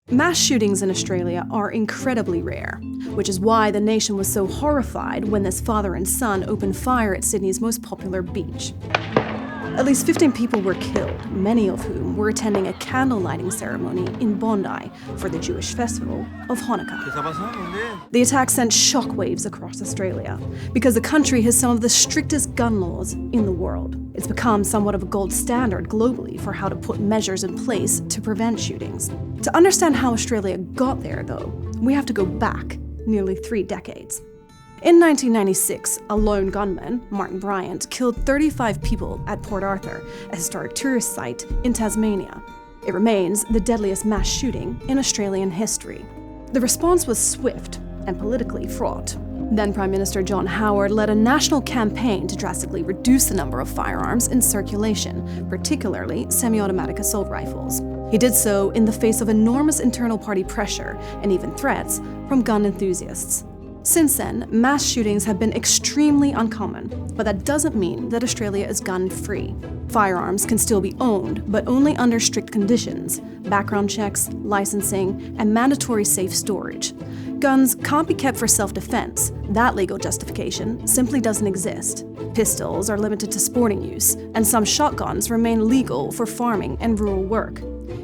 Mass shootings in Australia are incredibly rare, which is why the nation was so horrified when this father and son opened fire at Sydney's most popular beach. At least 15 people were killed, many of whom were attending a candle lighting ceremony in Bondi for the Jewish festival of Hanukkah. The attack sent shockwaves across Australia because the country has some of the strictest gun laws in the world. It's become somewhat of a gold standard globally for how to put measures in place to prevent shootings. To understand how Australia got there, though, we have to go back nearly 3 decades. In 1996, a lone gunman, Martin Bryant, killed 35 people at Port Arthur, a historic tourist site in Tasmania. It remains the deadliest mass shooting in Australian history. The response was swift and politically fraught. Then Prime Minister John Howard led a national campaign to drastically reduce the number of firearms in circulation, particularly semi-automatic assault rifles. He did so in the face of enormous internal party pressure and even threats from gun enthusiasts. Since then, mass shootings have been extremely uncommon, but that doesn't mean that Australia is gun-free. Firearms can still be owned, but only under strict conditions: background checks, licensing, and mandatory safe storage. Guns can't be kept for self-defense. That legal justification simply doesn't exist. Pistols are limited to sporting use, and some shotguns remain legal for farming and rural work.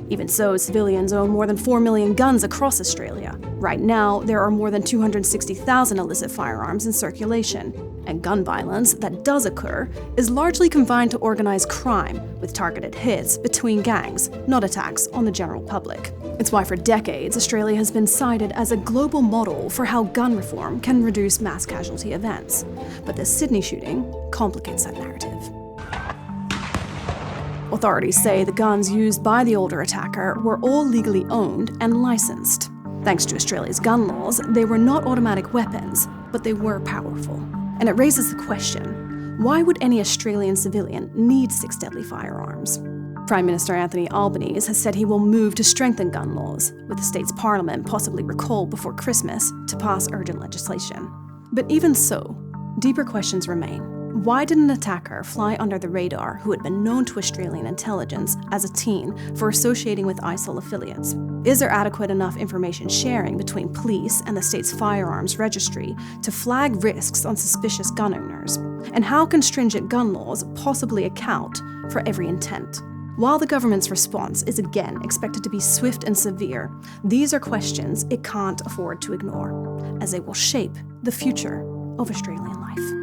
Even so, civilians own more than 4 million guns across Australia. Right now, there are more than 260,000 illicit firearms in circulation. And gun violence that does occur is largely confined to organized crime, with targeted hits between gangs, not attacks on the general public. It's why for decades, Australia has been cited as a global model for how gun reform can reduce mass casualty events. But the Sydney shooting complicates that narrative. Authorities say the guns used by the older attacker were all legally owned and licensed. Thanks to Australia's gun laws, they were not automatic weapons, but they were powerful. And it raises the question, why would any Australian civilian need 6 deadly firearms? Prime Minister Anthony Albanese has said he will move to strengthen gun laws, with the state's parliament possibly recalled before Christmas to pass urgent legislation. But even so, deeper questions remain. Why did an attacker fly under the radar who had been known to Australian intelligence as a teen for associating with ISIL affiliates? Is there adequate enough information sharing between police and the state's firearms registry to flag risks on suspicious gun owners? And how can stringent gun laws possibly account for every intent? While the government's response is again expected to be swift and severe, these are questions it can't afford to ignore, as they will shape the future of Australian life.